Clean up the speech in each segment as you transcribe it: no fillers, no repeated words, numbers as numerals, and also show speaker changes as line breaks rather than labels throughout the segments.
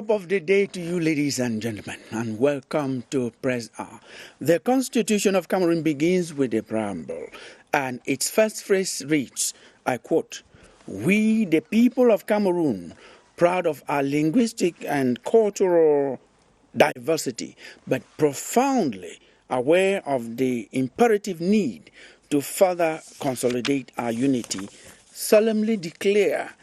Top of the day to you, ladies and gentlemen, and welcome to Press R. The Constitution of Cameroon begins with a preamble, and its first phrase reads, I quote, "We, the people of Cameroon, proud of our linguistic and cultural diversity, but profoundly aware of the imperative need to further consolidate our unity, solemnly declare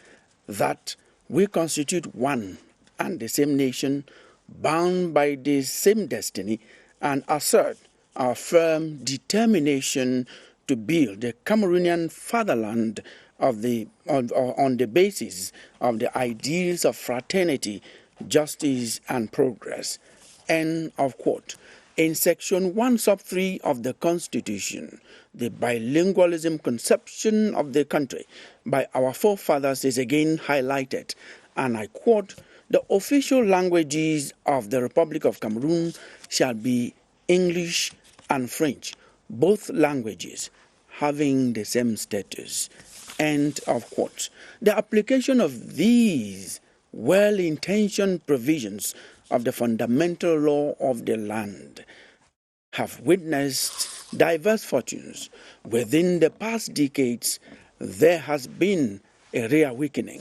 that we constitute one and the same nation, bound by the same destiny, and assert our firm determination to build the Cameroonian fatherland on the basis of the ideals of fraternity, justice, and progress." End of quote. In Section 1, Sub 3 of the Constitution, the bilingualism conception of the country by our forefathers is again highlighted, and I quote, "The official languages of the Republic of Cameroon shall be English and French, both languages having the same status." End of quote. The application of these well-intentioned provisions of the fundamental law of the land have witnessed diverse fortunes. Within the past decades, there has been a reawakening.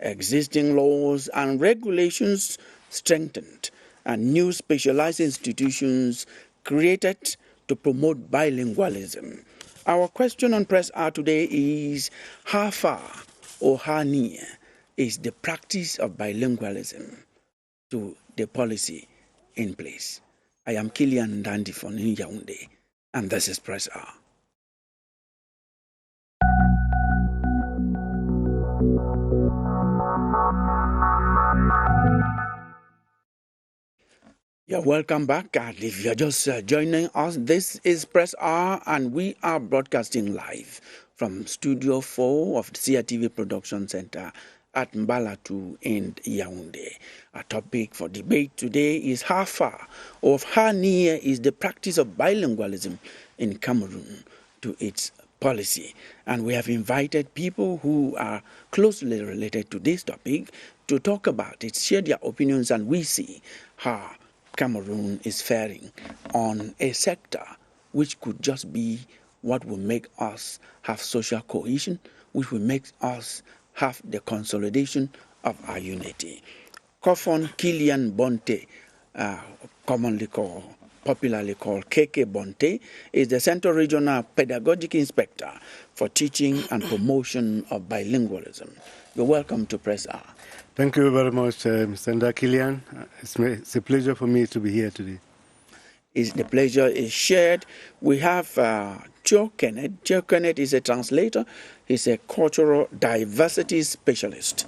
Existing laws and regulations strengthened, and new specialized institutions created to promote bilingualism. Our question on Press R today is, how far or how near is the practice of bilingualism to the policy in place? I am Kilian Dandy from Yaoundé, and this is Press R. Yeah, welcome back. And if you're just joining us, this is Press R, and we are broadcasting live from Studio 4 of the CRTV Production Center at Mbalatu in Yaoundé. Our topic for debate today is how far or how near is the practice of bilingualism in Cameroon to its policy. And we have invited people who are closely related to this topic to talk about it, share their opinions, and we see how Cameroon is faring on a sector which could just be what will make us have social cohesion, which will make us have the consolidation of our unity. Kofon Kilian Bonte, popularly called KK Bonte, is the Central Regional Pedagogic Inspector for Teaching and Promotion of Bilingualism. You're welcome to Press R.
Thank you very much, Mr. Ndakilian. It's a pleasure for me to be here today.
The pleasure is shared. We have Joe Kenneth. Joe Kenneth is a translator. He's a cultural diversity specialist.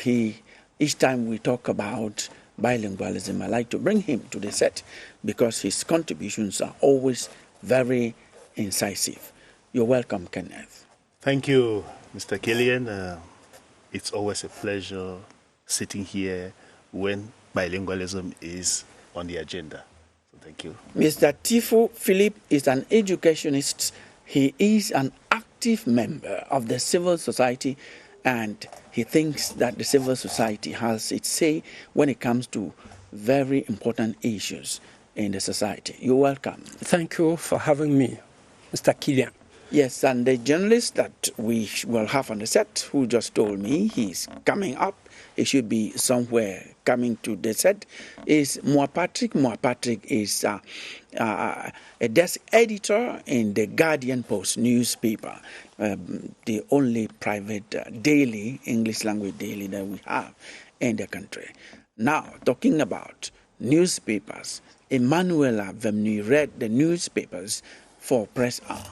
Each time we talk about bilingualism, I like to bring him to the set because his contributions are always very incisive. You're welcome, Kenneth.
Thank you, Mr. Kilian. It's always a pleasure sitting here when bilingualism is on the agenda. So thank you.
Mr. Tifo Philip is an educationist. He is an active member of the civil society, and he thinks that the civil society has its say when it comes to very important issues in the society. You're welcome.
Thank you for having me, Mr. Kilian.
Yes, and the journalist that we will have on the set, who just told me he's coming up, he should be somewhere coming to the set, is Patrick. Patrick is a desk editor in the Guardian Post newspaper, the only private daily, English language daily that we have in the country. Now, talking about newspapers, Emanuela Vemni read the newspapers for Press R.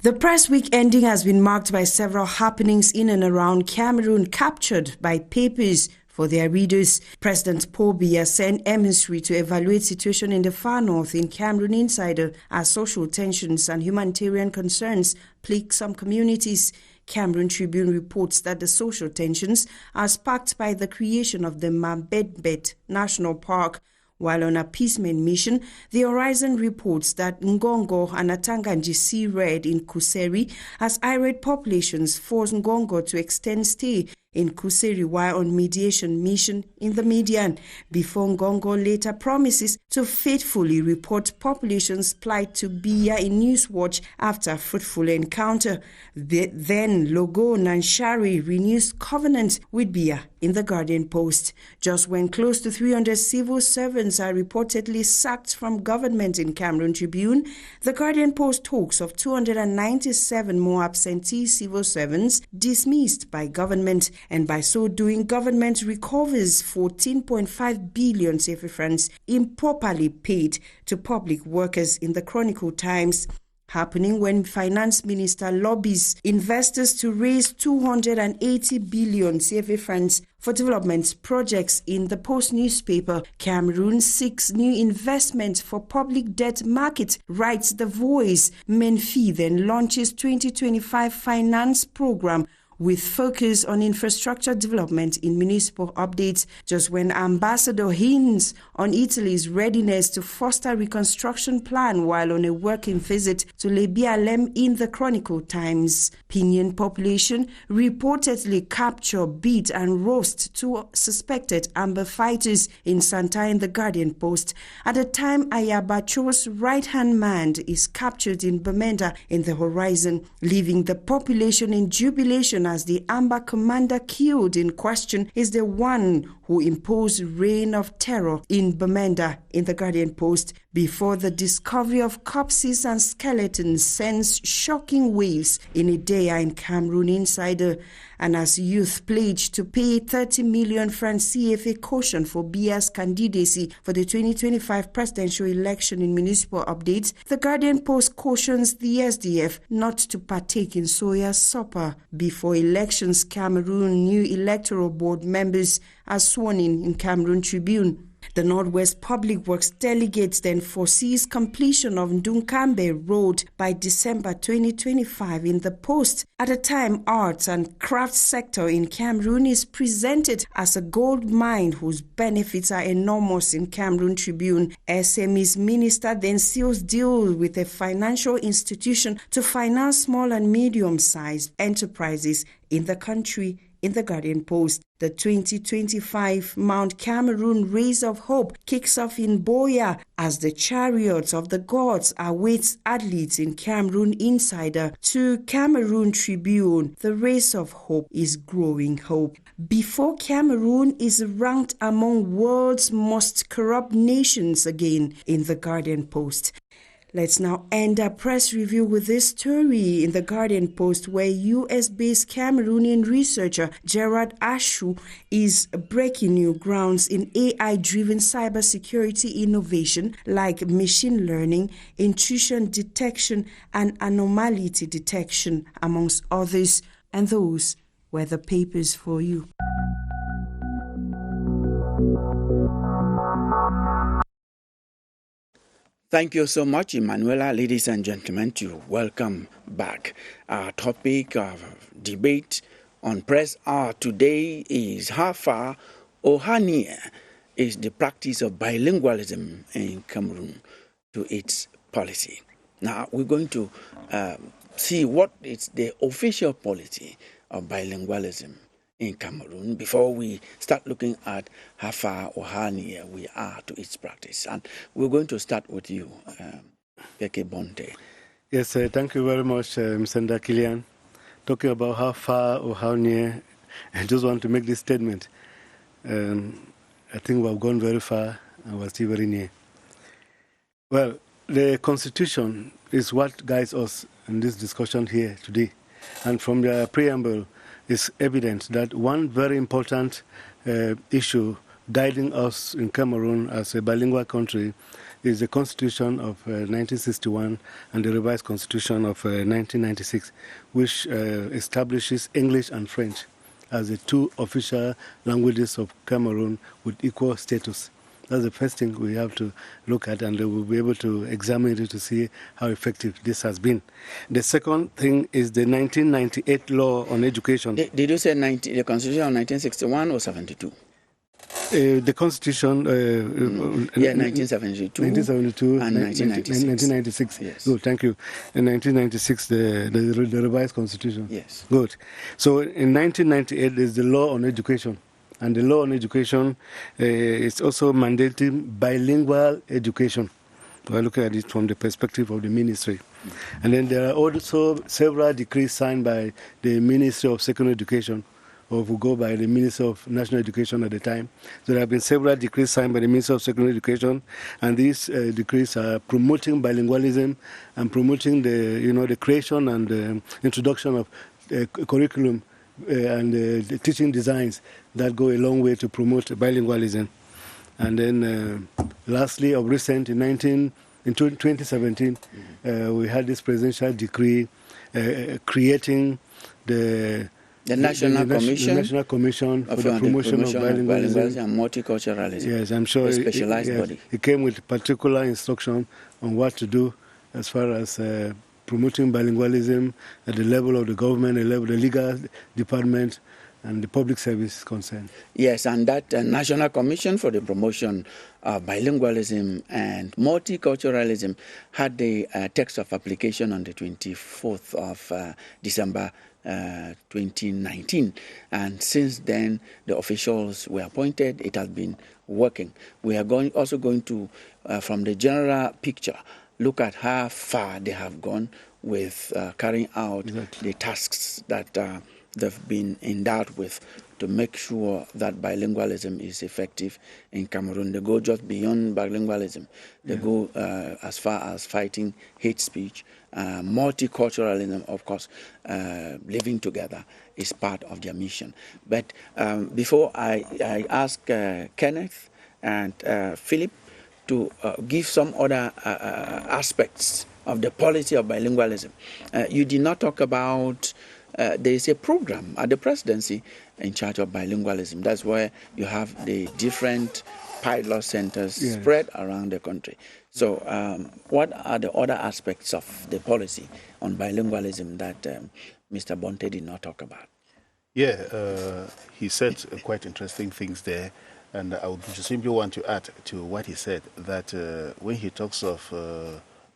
The press week ending has been marked by several happenings in and around Cameroon captured by papers for their readers. President Paul Biya sent emissary to evaluate situation in the far north in Cameroon Insider as social tensions and humanitarian concerns plague some communities. Cameroon Tribune reports that the social tensions are sparked by the creation of the Mabedbet National Park, While on appeasement mission, the Horizon reports that Ngongo and Atanganji Sea Red in Kuseri as irate populations forced Ngongo to extend stay in Kuseri while on mediation mission in the Median, before Ngongo later promises to faithfully report population's plight to Biya in Newswatch after a fruitful encounter. Then Logo Nanshari renews covenant with Biya in the Guardian Post. Just when close to 300 civil servants are reportedly sacked from government in Cameroon Tribune, the Guardian Post talks of 297 more absentee civil servants dismissed by government, and by so doing, government recovers 14.5 billion CFA francs improperly paid to public workers in the Chronicle Times. Happening when Finance Minister lobbies investors to raise 280 billion CFA francs for development projects in the Post newspaper. Cameroon seeks new investment for public debt market, writes The Voice. Menfi then launches 2025 finance program with focus on infrastructure development in municipal updates, just when Ambassador hints on Italy's readiness to foster reconstruction plan while on a working visit to Lebialem in the Chronicle Times. Pinyin population reportedly capture, beat and roast two suspected Amber fighters in Santa in the Guardian Post. At the time, Ayabacho's right-hand man is captured in Bamenda in the Horizon, leaving the population in jubilation as the Amber commander killed in question is the one who imposed reign of terror in Bamenda in the Guardian Post, before the discovery of corpses and skeletons sends shocking waves in Idea in Cameroon Insider. And as youth pledge to pay 30 million francs CFA caution for Biya's candidacy for the 2025 presidential election in municipal updates, the Guardian Post cautions the SDF not to partake in soya supper. Before elections, Cameroon new electoral board members are sworn in Cameroon Tribune. The Northwest Public Works Delegates then foresees completion of Ndunkambe Road by December 2025 in the Post. At a time, arts and crafts sector in Cameroon is presented as a gold mine whose benefits are enormous in Cameroon Tribune. SME's minister then seals deal with a financial institution to finance small and medium-sized enterprises in the country. In the Guardian Post, the 2025 Mount Cameroon Race of Hope kicks off in Boya as the chariots of the gods awaits athletes in Cameroon Insider. To Cameroon Tribune, the Race of Hope is growing hope. Before Cameroon is ranked among world's most corrupt nations again in the Guardian Post. Let's now end our press review with this story in the Guardian Post, where US-based Cameroonian researcher Gerard Ashu is breaking new grounds in AI-driven cybersecurity innovation like machine learning, intrusion detection, and anomaly detection, amongst others. And those were the papers for you.
Thank you so much, Emanuela. Ladies and gentlemen, welcome back. Our topic of debate on Press Hour today is how far or how near is the practice of bilingualism in Cameroon to its policy. Now, we're going to see what is the official policy of bilingualism in Cameroon before we start looking at how far or how near we are to its practice. And we're going to start with you, Keke Bonte.
Yes, thank you very much, Mr. Ndakilian. Talking about how far or how near, I just want to make this statement. I think we have gone very far and we're still very near. Well, the Constitution is what guides us in this discussion here today. And from the preamble, it's evident that one very important issue guiding us in Cameroon as a bilingual country is the Constitution of 1961 and the revised Constitution of 1996, which establishes English and French as the two official languages of Cameroon with equal status. That's the first thing we have to look at, and we'll be able to examine it to see how effective this has been. The second thing is the 1998 law on education.
Did you say the Constitution of 1961 or 72?
The Constitution,
1972,
1972
and 1996.
1996.
Yes.
Good, thank you. In 1996, the revised Constitution.
Yes.
Good. So in 1998, there's the law on education. And the law on education is also mandating bilingual education. We're looking at it from the perspective of the ministry. And then there are also several decrees signed by the Ministry of Secondary Education, or if we go by the Ministry of National Education at the time. So there have been several decrees signed by the Ministry of Secondary Education, and these decrees are promoting bilingualism and promoting the creation and the introduction of curriculum and the teaching designs that go a long way to promote bilingualism. And then lastly, of recent, in 2017, we had this presidential decree creating the
National
Commission for the promotion of bilingualism
and multiculturalism.
Yes, I'm sure
a specialized body.
It came with particular instruction on what to do as far as promoting bilingualism at the level of the government, the level of the legal department, and the public service concerned.
Yes, and that National Commission for the Promotion of Bilingualism and Multiculturalism had the text of application on the 24th of December 2019. And since then, the officials were appointed. It has been working. We are also going to, from the general picture, look at how far they have gone with carrying out the tasks that they've been endowed with to make sure that bilingualism is effective in Cameroon. They go just beyond bilingualism. They go as far as fighting hate speech. Multiculturalism, of course, living together is part of their mission. But before I ask Kenneth and Philip to give some other aspects of the policy of bilingualism, you did not talk about there is a program at the presidency in charge of bilingualism. That's where you have the different pilot centers spread around the country. So what are the other aspects of the policy on bilingualism that Mr. Bonte did not talk about?
Yeah, he said quite interesting things there. And I would just simply want to add to what he said, that when he talks of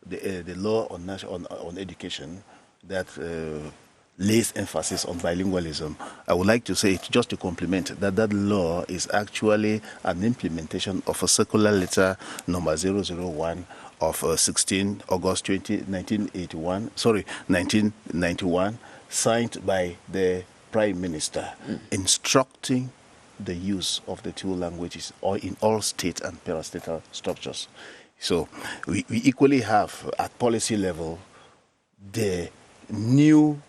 the law on education that lays emphasis on bilingualism, I would like to say, just to complement, that law is actually an implementation of a circular letter number 001 of 16 August 1991, signed by the Prime Minister, instructing the use of the two languages in all state and parastatal structures. So we equally have at policy level the new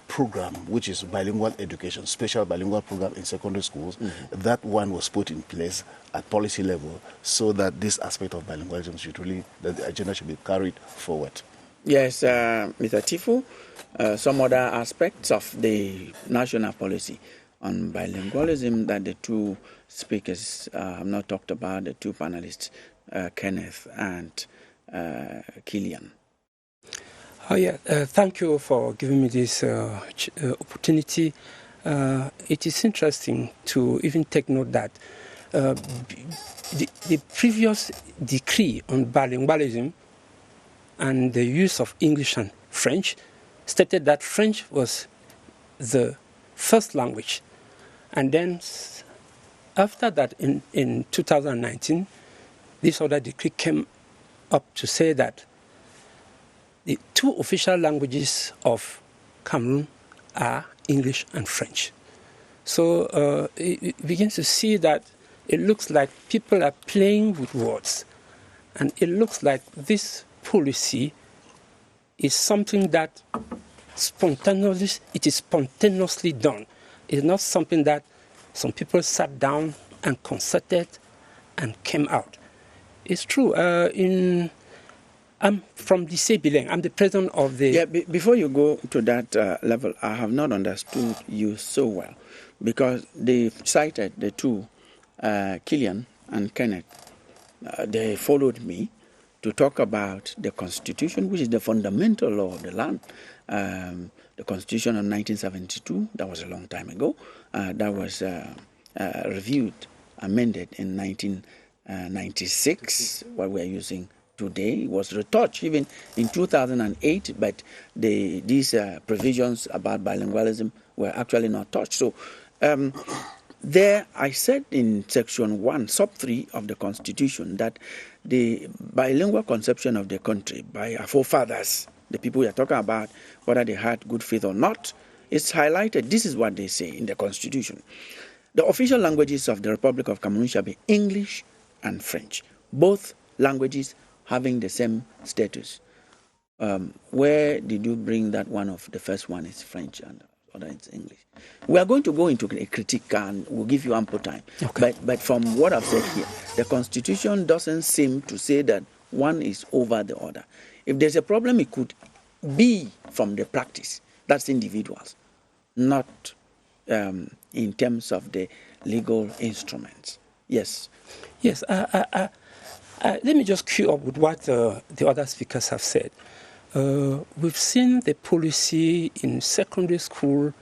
program, which is bilingual education, special bilingual program in secondary schools. That one was put in place at policy level so that this aspect of bilingualism the agenda should be carried forward.
Yes, Mr. Tifu, some other aspects of the national policy on bilingualism that the two speakers have not talked about, the two panelists, Kenneth and Killian.
Oh yeah, thank you for giving me this opportunity. It is interesting to even take note that the previous decree on bilingualism and the use of English and French stated that French was the first language. And then after that, in 2019, this other decree came up to say that the two official languages of Cameroon are English and French. So it begins to see that it looks like people are playing with words. And it looks like this policy is something that it is spontaneously done. It's not something that some people sat down and concerted and came out. It's true. I'm from the Bilingual. I'm the president of the...
Yeah, before you go to that level, I have not understood you so well, because they cited the two, Killian and Kenneth. They followed me to talk about the Constitution, which is the fundamental law of the land. The Constitution of 1972, that was a long time ago, that was reviewed amended in 1996, what we are using today. It was retouched even in 2008, but these provisions about bilingualism were actually not touched. So there I said in section 1, sub 3 of the Constitution that the bilingual conception of the country by our forefathers, the people we are talking about, whether they had good faith or not, is highlighted. This is what they say in the Constitution. The official languages of the Republic of Cameroon shall be English and French, both languages having the same status. Where did you bring that one of the first one is French and the other is English? We are going to go into a critique and we'll give you ample time.
Okay.
But from what I've said here, the Constitution doesn't seem to say that one is over the other. If there's a problem, it could be from the practice. That's individuals, not in terms of the legal instruments. Yes.
Yes. Let me just cue up with what the other speakers have said. We've seen the policy in secondary school,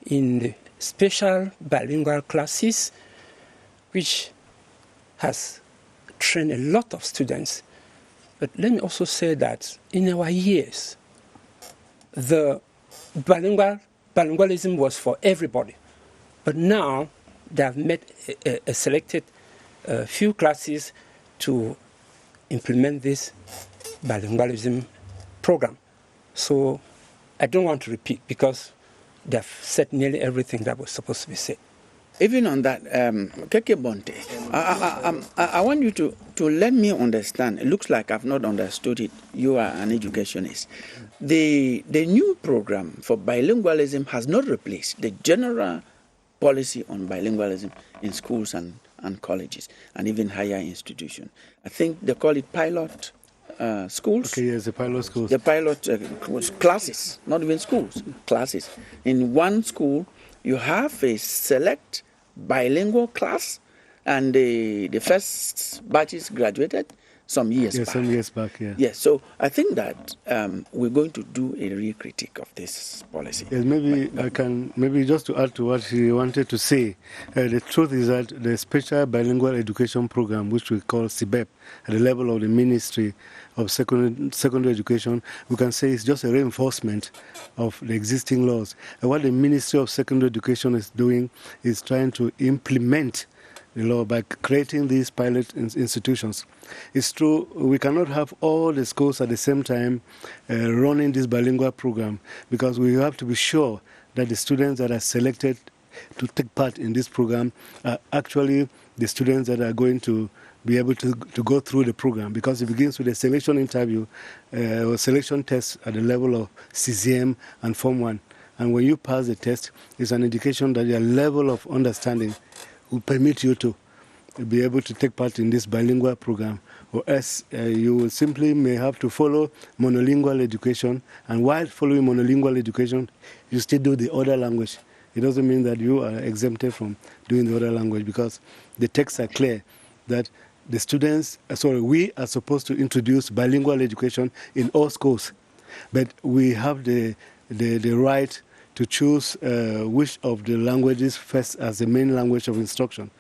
in the special bilingual classes, which has trained a lot of students. But let me also say that in our years, the bilingualism was for everybody. But now they have made a selected few classes to implement this bilingualism program. So I don't want to repeat because they have said nearly everything that was supposed to be said.
Even on that, Keke Bonte, I want you to let me understand. It looks like I've not understood it. You are an educationist. The new program for bilingualism has not replaced the general policy on bilingualism in schools and colleges and even higher institutions. I think they call it pilot schools.
Okay, yes, the pilot schools.
The pilot classes, not even schools, classes. In one school, you have a select bilingual class, and the first batches graduated some years back.
Some years back, yeah.
Yes, so I think that we're going to do a real critique of this policy.
Yes, maybe just to add to what he wanted to say, the truth is that the special bilingual education program, which we call CBEP, at the level of the Ministry of Secondary Education, we can say it's just a reinforcement of the existing laws. And what the Ministry of Secondary Education is doing is trying to implement the law by creating these pilot institutions. It's true, we cannot have all the schools at the same time running this bilingual program, because we have to be sure that the students that are selected to take part in this program are actually the students that are going to be able to go through the program, because it begins with a selection interview or selection test at the level of CCM and Form 1. And when you pass the test, it's an indication that your level of understanding will permit you to be able to take part in this bilingual program, or else you will simply may have to follow monolingual education, and while following monolingual education, you still do the other language. It doesn't mean that you are exempted from doing the other language, because the texts are clear that the students, we are supposed to introduce bilingual education in all schools, but we have the right to choose which of the languages first as the main language of instruction.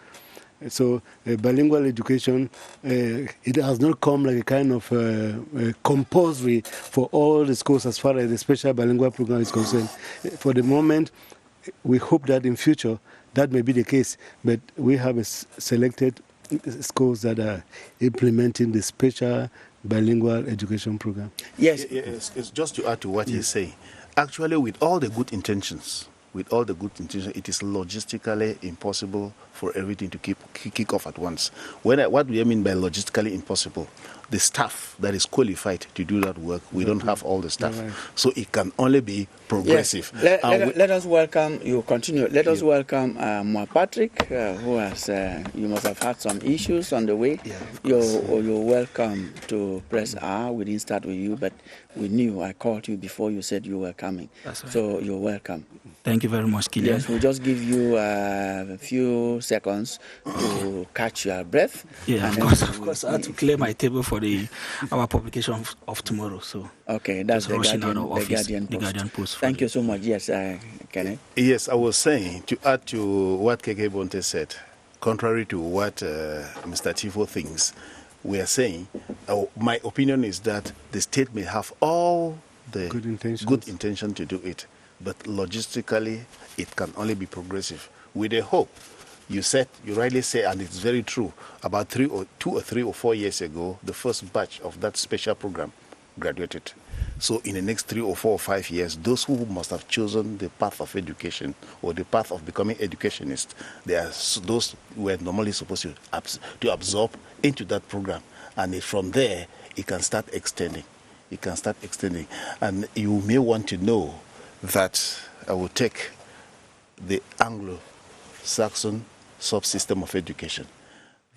So bilingual education, it has not come like a kind of compulsory for all the schools as far as the special bilingual program is concerned. For the moment, we hope that in future that may be the case, but we have selected schools that are implementing the special bilingual education program.
Yes.
It's just to add to what he's saying. Actually, with all the good intentions, it is logistically impossible for everything to kick off at once. What do I mean by logistically impossible? The staff that is qualified to do that work, we don't have all the staff. Right. So it can only be progressive.
Yes. Let us welcome, you continue, let us welcome Patrick, who has, you must have had some issues on the way.
Yeah,
you're welcome to press R. We didn't start with you, but we knew, I called you before you said you were coming.
That's right.
So you're welcome.
Thank you very much, Kilian.
Yes, we'll just give you a few seconds to catch your breath.
Yeah, of course. I had to clear my table for our publication of tomorrow. So
okay, that's the Guardian Post. Thank you so much. Yes, Kenneth.
Yes, I was saying, to add to what Keke Bonte said, contrary to what Mr. Tifo thinks, we are saying, my opinion is that the state may have all the good intention to do it, but logistically, it can only be progressive. With a hope, you rightly say, and it's very true, about 2 or 3 or 4 years ago, the first batch of that special program graduated. So in the next 3 or 4 or 5 years, those who must have chosen the path of education or the path of becoming educationists, they are those who were normally supposed to absorb into that program. And from there, it can start extending. It can start extending. And you may want to know that I will take the Anglo-Saxon subsystem of education,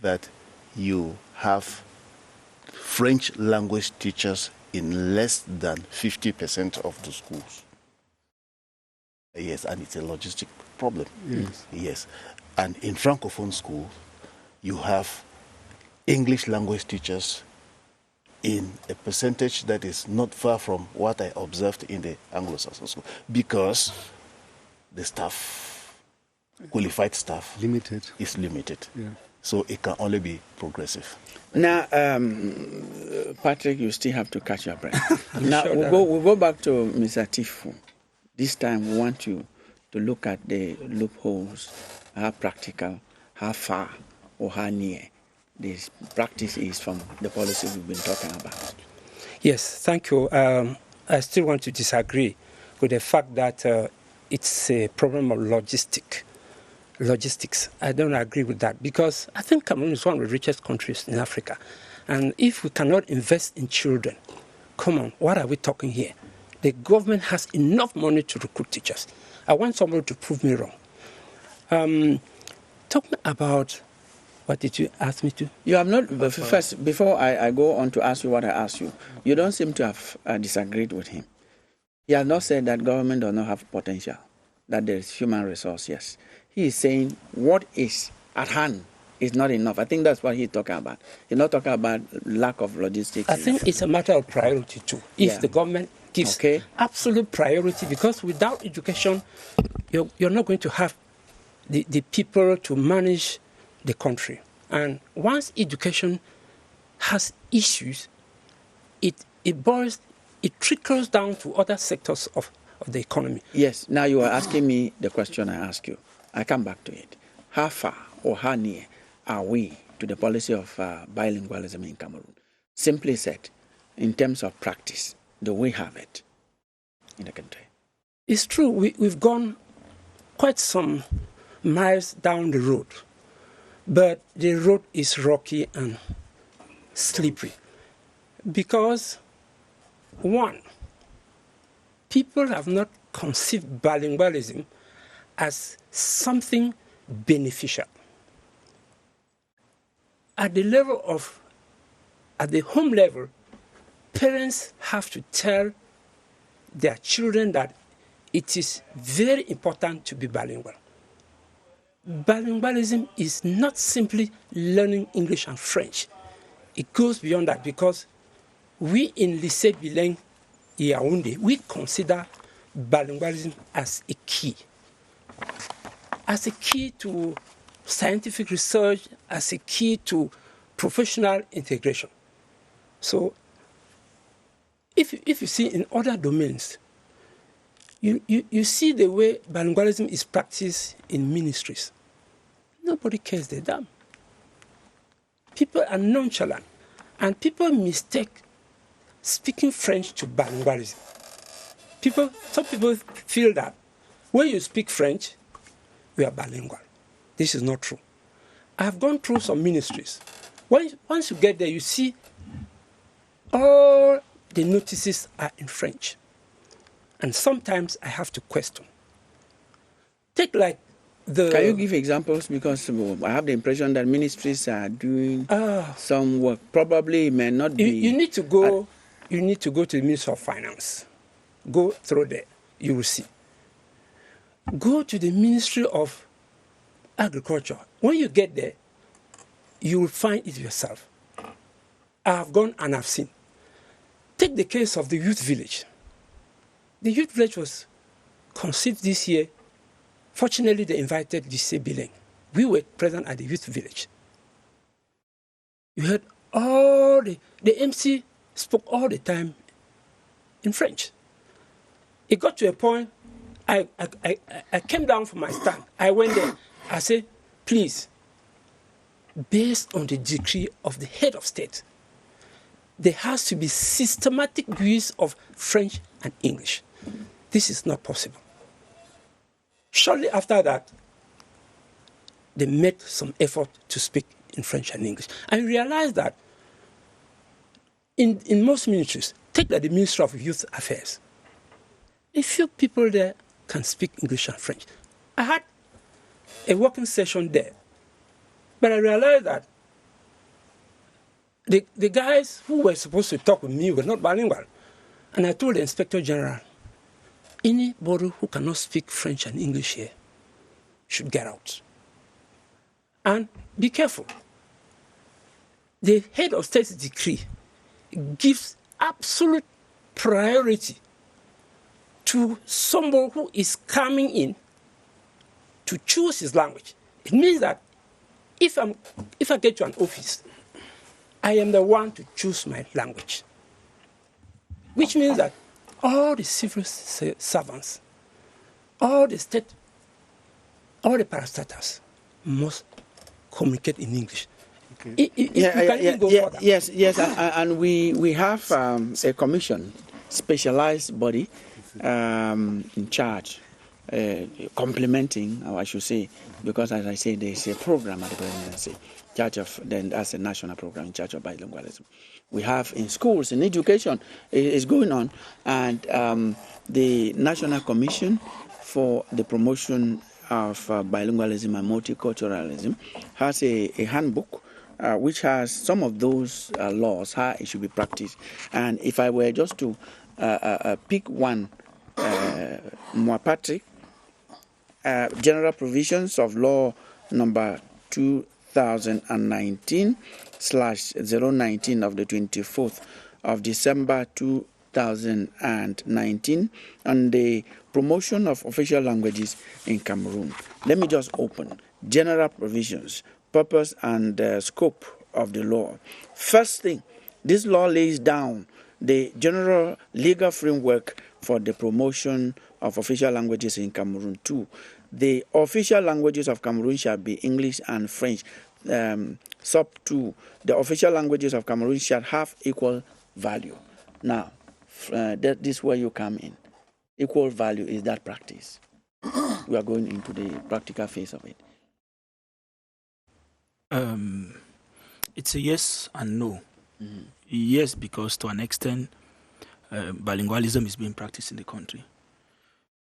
that you have French language teachers in less than 50% of the schools. Yes, and it's a logistic problem.
Yes.
Yes. And in Francophone schools, you have English language teachers in a percentage that is not far from what I observed in the Anglo-Saxon school, because the staff, qualified staff, is limited.
Yeah.
So it can only be progressive.
Now, Patrick, you still have to catch your breath. Now, we'll go back to Mr. Tifo. This time, we want you to look at the loopholes, how practical, how far, or how near this practice is from the policy we've been talking about.
Yes, thank you. I still want to disagree with the fact that it's a problem of logistics. I don't agree with that, because I think Cameroon is one of the richest countries in Africa. And if we cannot invest in children, come on, what are we talking here? The government has enough money to recruit teachers. I want somebody to prove me wrong. Talking about, what did you ask me to?
You have not, first, before I go on to ask you what I asked you, you don't seem to have disagreed with him. He has not said that government does not have potential, that there is human resource, yes. He is saying what is at hand is not enough. I think that's what he's talking about. He's not talking about lack of logistics.
I think it's a matter of priority too. If the government gives absolute priority, because without education, you're not going to have the people to manage the country. And once education has issues, it trickles down to other sectors of the economy.
Yes. Now you are asking me the question I ask you. I come back to it. How far or how near are we to the policy of bilingualism in Cameroon? Simply said, in terms of practice, do we have it in the country?
It's true. We've gone quite some miles down the road, but the road is rocky and slippery because, one, people have not conceived bilingualism as something beneficial. At the home level, parents have to tell their children that it is very important to be bilingual. Bilingualism is not simply learning English and French. It goes beyond that, because we in Lycée Bilingue Yaoundé, we consider bilingualism as a key to scientific research, as a key to professional integration. So if you see in other domains, you see the way bilingualism is practiced in ministries. Nobody cares a damn. People are nonchalant, and people mistake speaking French to bilingualism. Some people feel that when you speak French, you are bilingual. This is not true. I have gone through some ministries. Once you get there, you see all the notices are in French. And sometimes I have to question. Take like the...
Can you give examples? Because I have the impression that ministries are doing some work. Probably it may not be...
You need to go to the Ministry of Finance. Go through there. You will see. Go to the Ministry of Agriculture. When you get there, you will find it yourself. I have gone and I've seen. Take the case of the youth village. The youth village was conceived this year. Fortunately, they invited Lycée Bilingue. we were present at the youth village. You heard all the MC spoke all the time in French. It got to a point, I came down from my stand. I went there. I said, please, based on the decree of the head of state, there has to be systematic use of French and English. This is not possible. Shortly after that, they made some effort to speak in French and English. I realized that in most ministries, take that the Ministry of Youth Affairs, a few people there can speak English and French. I had a working session there, but I realized that the guys who were supposed to talk with me were not bilingual. And I told the Inspector General, anybody who cannot speak French and English here should get out. And be careful. The head of state's decree gives absolute priority to someone who is coming in to choose his language. It means that if I get to an office, I am the one to choose my language. Which means that all the civil servants, all the state, all the parastatals must communicate in English.
Okay. Yes, and we have a commission, specialized body in charge, complementing, or I should say, because as I say, there is a program at the presidency, charge of, then that's a national program in charge of bilingualism. We have in schools, in education, is going on, and the National Commission for the Promotion of Bilingualism and Multiculturalism has a handbook which has some of those laws, how it should be practiced. And if I were just to pick one, more Patrick, General Provisions of Law number 2019/019 of the 24th of December 2019 on the promotion of official languages in Cameroon. Let me just open General Provisions, purpose and scope of the law. First thing, this law lays down the general legal framework for the promotion of official languages in Cameroon. 2. The official languages of Cameroon shall be English and French. Sub 2. The official languages of Cameroon shall have equal value. Now, this is where you come in. Equal value is that practice. We are going into the practical phase of it.
It's a yes and no.
Mm-hmm.
Yes, because to an extent, bilingualism is being practiced in the country.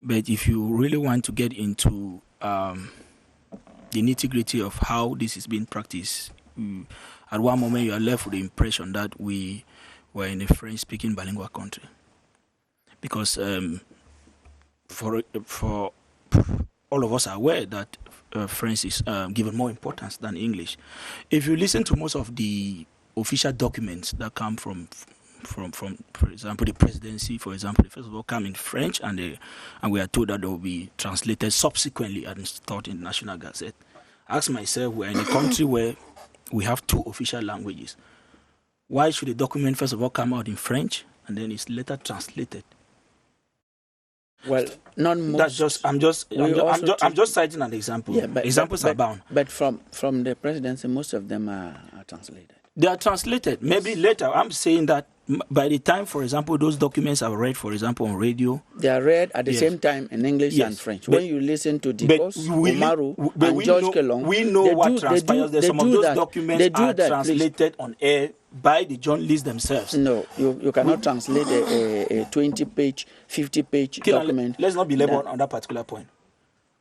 But if you really want to get into the nitty-gritty of how this is being practiced, at one moment you are left with the impression that we were in a French-speaking bilingual country. Because for all of us are aware that French is given more importance than English. If you listen to most of the official documents that come from, for example, the presidency, for example, they first of all come in French, and we are told that they will be translated subsequently and stored in the National Gazette. I ask myself, we're in a country where we have 2 official languages. Why should a document first of all come out in French and then it's later translated?
Well, not most.
That's just. I'm just citing an example. Yeah, examples are bound.
But from the presidency, most of them are translated.
They are translated. Yes. Maybe later. I'm saying that by the time, for example, those documents are read, for example, on radio,
they are read at the same time in English and French. When you listen to Dikos, Umaru, and George Kelong,
we know what transpires there. Some of those documents are translated on air by the journalists themselves.
No, you cannot translate a 20-page, 50-page document.
Let's not be labeled on that particular point.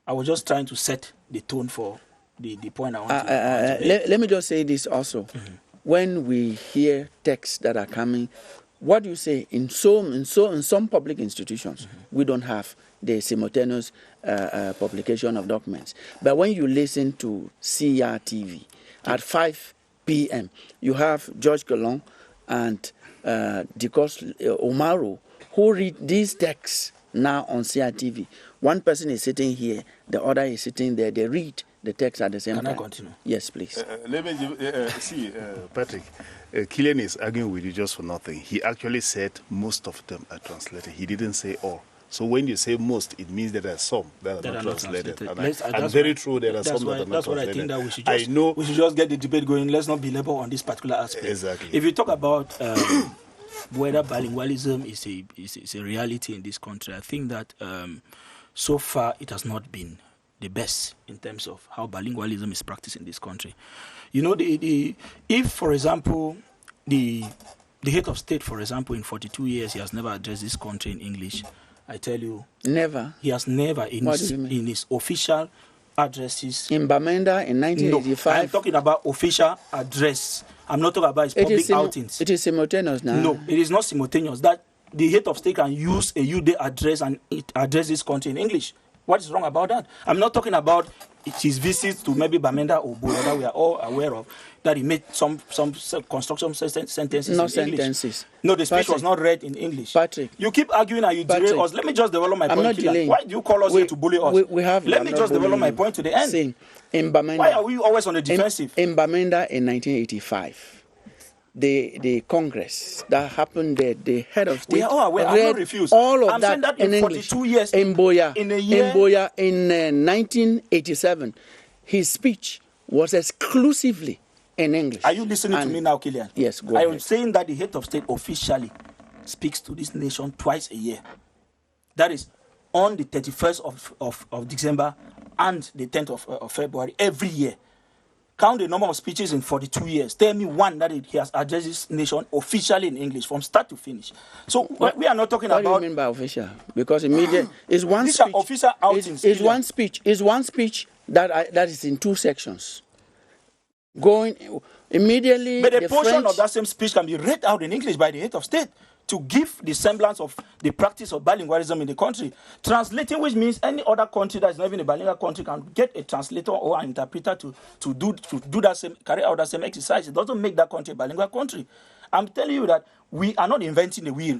I was just trying to set the tone for the point I want to make.
Let me just say this also. Mm-hmm. When we hear texts that are coming, what do you say? In some public institutions, we don't have the simultaneous publication of documents. But when you listen to CRTV at 5 p.m., you have George Kelong and Dikos Umaru who read these texts now on CRTV. One person is sitting here, the other is sitting there. They read the text at the same
Can
time.
I continue?
Yes, please.
Let me see, Patrick. Killian is arguing with you just for nothing. He actually said most of them are translated. He didn't say all. So when you say most, it means there are some that are not translated. And very true, there are some that are not
That's what
translated.
I think that we should just get the debate going. Let's not belabor on this particular aspect.
Exactly.
If you talk about whether bilingualism is a reality in this country, I think that so far it has not been the best in terms of how bilingualism is practiced in this country. You know, if, for example, the head of state, for example, in 42 years, he has never addressed this country in English, I tell you,
Never.
he has never in his official addresses.
In Bamenda in 1985.
No, I'm talking about official address. I'm not talking about his public outings.
It is simultaneous now.
No, it is not simultaneous. That the head of state can use a UD address and it address this country in English. What is wrong about that? I'm not talking about his visits to maybe Bamenda or Boya that we are all aware of, that he made some construction sentences
No
in
sentences.
English. No, the speech
Patrick,
was not read in English.
Patrick.
You keep arguing and you derail us. Let me just develop my point.
Not delaying.
Why do you call us here to bully us? Let me just develop my point to the end.
In Bamenda,
why are we always on the defensive?
In Bamenda in 1985, the Congress that happened there, the head of state
we are all aware. I'm not refused.
all of
I'm
that
saying that
in
in
English.
42 years,
in Boya,
in a year,
in Boya in 1987, his speech was exclusively in English.
Are you listening to me now, Killian?
Yes, go
I
ahead.
am saying that the head of state officially speaks to this nation twice a year. That is on the 31st of December and the 10th of February every year. Count the number of speeches in 42 years. Tell me one that he has addressed this nation officially in English from start to finish. So we are not talking about.
What do you mean by official? Because immediate is one
these
speech.
Are official outings.
Is one speech. Is one speech that is in two sections. Going immediately.
But a portion
French,
of that same speech can be read out in English by the head of state to give the semblance of the practice of bilingualism in the country. Translating, which means any other country that is not even a bilingual country can get a translator or an interpreter to do that same, carry out that same exercise. It doesn't make that country a bilingual country. I'm telling you that we are not inventing the wheel.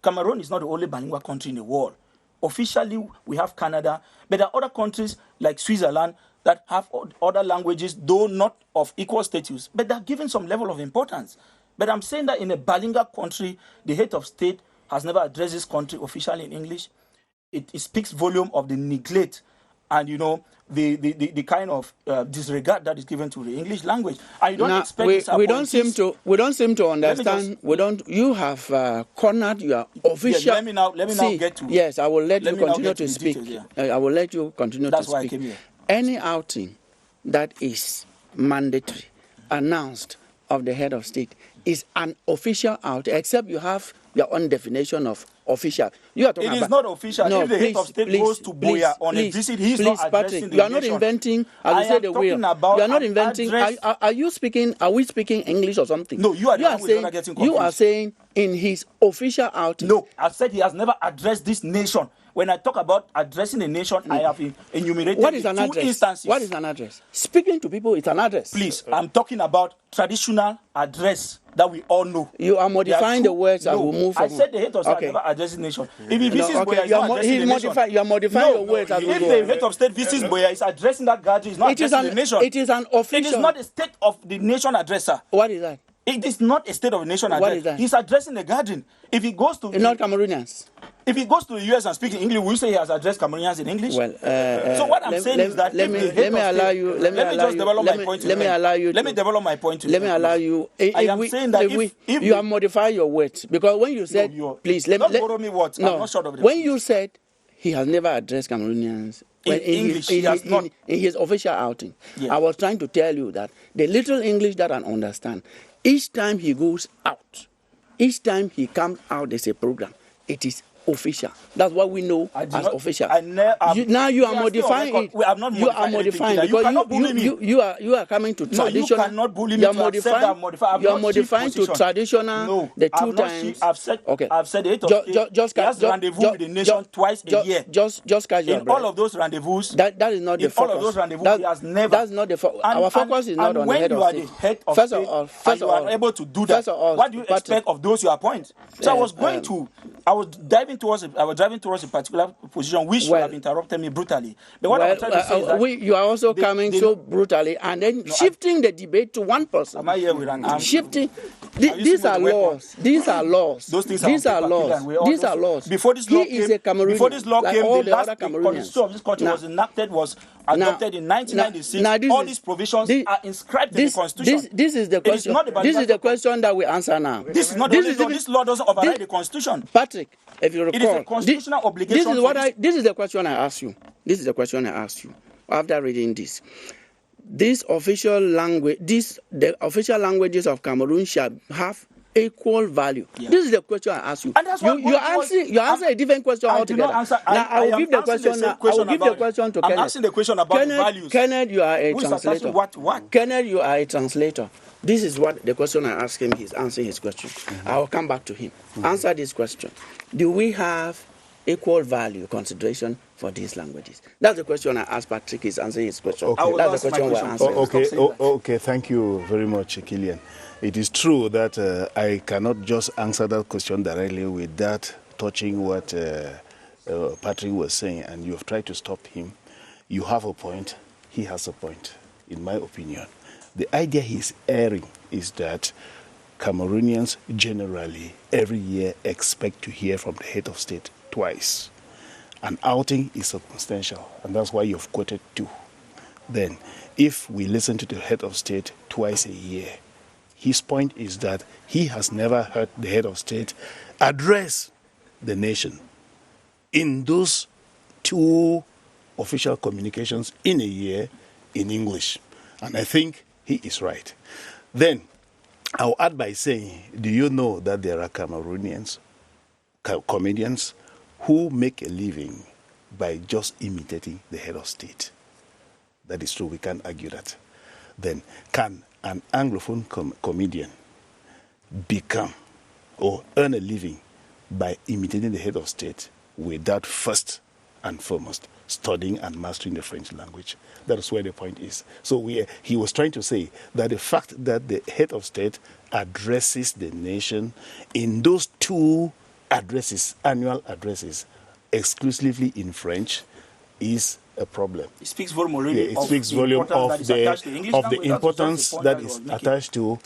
Cameroon is not the only bilingual country in the world. Officially, we have Canada, but there are other countries like Switzerland that have other languages, though not of equal status, but they're given some level of importance. But I'm saying that in a bilingual country, the head of state has never addressed this country officially in English. It speaks volume of the neglect and, you know, the kind of disregard that is given to the English language. I don't expect this.
We don't seem to understand. You have cornered your official.
Yeah, let me now get to.
Yes, I will let you continue to speak. I will let you continue to speak.
That's why I came here.
Any outing that is mandatory, announced of the head of state, is an official out, except you have your own definition of official. You are talking
it is not official.
No,
if the head of state goes to Boya on a visit, he is not addressing the
you are not
nation.
Inventing, as you say, the wheel. You are not inventing. Are you speaking? Are we speaking English or something?
No, you are saying.
You are saying in his official outing.
No, I said he has never addressed this nation. When I talk about addressing a nation, I have enumerated two instances.
What is an address? Speaking to people is an address.
Please, I'm talking about traditional address that we all know.
You are modifying the words that will move from.
I said the head of state never addresses nation. If he visits Boya, he's not addressing the nation.
You are modifying your words as we go.
If the head of state visits Boya, he's addressing that gathering, he's not addressing the nation.
It is an official.
It is not a state of the nation addresser.
What is that?
It is not a state of the nation address.
What is that?
He's addressing the gathering. If he goes to...
Not Cameroonians.
If he goes to the US and speaks in English, will you say he has addressed Cameroonians in English?
Well,
so what I'm saying is that
let me allow you. Let me develop my point. Let me
develop my point.
Let me allow you.
I am saying that if
you have modified your words, because when you said, please let me
borrow me words.
No,
I'm not short of
when you said he has never addressed Cameroonians
in English, he has not.
In his official outing,
yes.
I was trying to tell you that the little English that I understand, each time he goes out, each time he comes out, there's a program. It is official. That's what we know as official. Now you are modifying it. You are modifying because you are coming to traditional.
You cannot bully me to accept that modify.
You are modifying to traditional.
No,
the two times.
I've said it. He has rendezvous with the nation twice a year.
Just casual.
In all of those rendezvous.
That is not the focus.
In all of those rendezvous, he has never.
That's not the focus. Our focus is not on the head of state.
When you are the head of state, and you are able to do that, what do you expect of those you appoint? So I was driving towards a particular position which you have interrupted me brutally. But what I'm trying to say is that
you are also coming so brutally and then shifting the debate to one person.
Am I here with an arm?
Shifting. These are laws. These are laws.
Those things
These are laws. These are laws. Before this law came, the
constitution of this country was adopted in 1996. All these provisions are inscribed in the constitution.
This is the question. This is the question that we answer now.
This is not this law doesn't override the constitution.
Patrick, if you recall,
it is a constitutional obligation.
This is the question I asked you. This is the question I asked you after reading this. The official languages of Cameroon shall have equal value. Yeah. This is the question I asked you. And that's you answer a different question altogether. I will give the question to Kenneth.
I'm asking the question about the values.
Kenneth, you are a translator.
What?
Kenneth, you are a translator. This is what the question I asked him. He's answering his question. Mm-hmm. I will come back to him. Mm-hmm. Answer this question. Do we have equal value consideration for these languages? That's the question I asked Patrick. He's answering his question.
Okay.
That's the question we're answering.
Okay. Thank you very much, Kilian. It is true that I cannot just answer that question directly without touching what Patrick was saying, and you have tried to stop him. You have a point. He has a point, in my opinion. The idea he's airing is that Cameroonians generally every year expect to hear from the head of state twice. An outing is circumstantial, and that's why you've quoted two. Then, if we listen to the head of state twice a year, his point is that he has never heard the head of state address the nation in those two official communications in a year in English. And I think he is right. Then, I'll add by saying, do you know that there are Cameroonians, comedians, who make a living by just imitating the head of state? That is true, we can't argue that. Then, can an Anglophone comedian become or earn a living by imitating the head of state without first and foremost studying and mastering the French language? That is where the point is. So he was trying to say that the fact that the head of state addresses the nation in those two addresses, annual addresses, exclusively in French, is a problem.
It speaks volume already.
It speaks volume of the importance that is attached to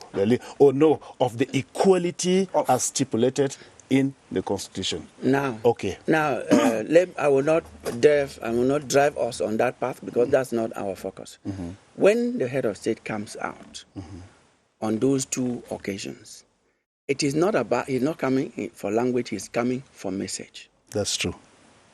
of the equality as stipulated in the Constitution.
Now, I will not drive us on that path because that's not our focus. Mm-hmm. When the head of state comes out on those two occasions, it is not about, he's not coming for language, he's coming for message.
That's true.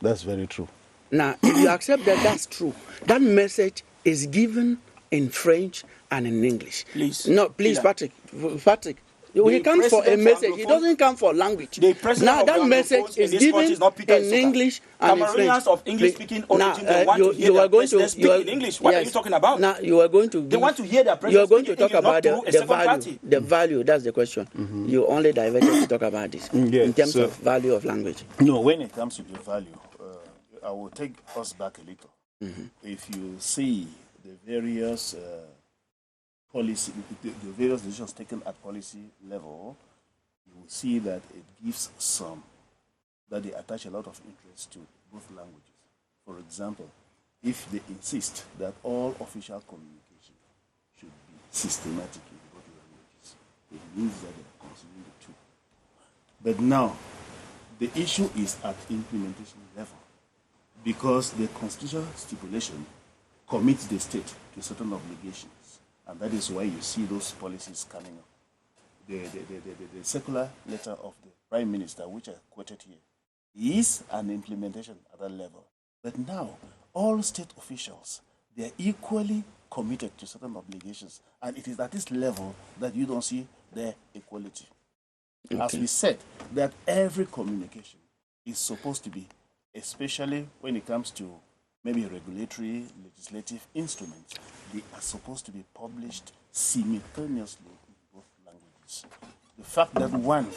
That's very true.
Now, if you accept that that's true, that message is given in French and in English.
Please.
No, please, Patrick, he comes for a message. He doesn't come for language. Now that message is given in English and in French.
Cameroonians of English-speaking origin, they want to hear their president speak in English. What are you talking about?
Now you are going to.
They want to hear their president.
You are going to talk about the value. The value. That's the question. Mm-hmm. You only diverted to talk about this in terms of value of language.
No, when it comes to the value, I will take us back a little. Mm-hmm. If you see the various policy, the various decisions taken at policy level, you will see that it gives some that they attach a lot of interest to both languages. For example, if they insist that all official communication should be systematic in both languages, it means that they are considering the two. But now, the issue is at implementation level, because the constitutional stipulation commits the state to certain obligations. And that is why you see those policies coming up. The circular letter of the Prime Minister, which I quoted here, is an implementation at that level. But now, all state officials, they are equally committed to certain obligations. And it is at this level that you don't see their equality. Okay. As we said, that every communication is supposed to be, especially when it comes to maybe regulatory, legislative instruments, they are supposed to be published simultaneously in both languages. The fact that one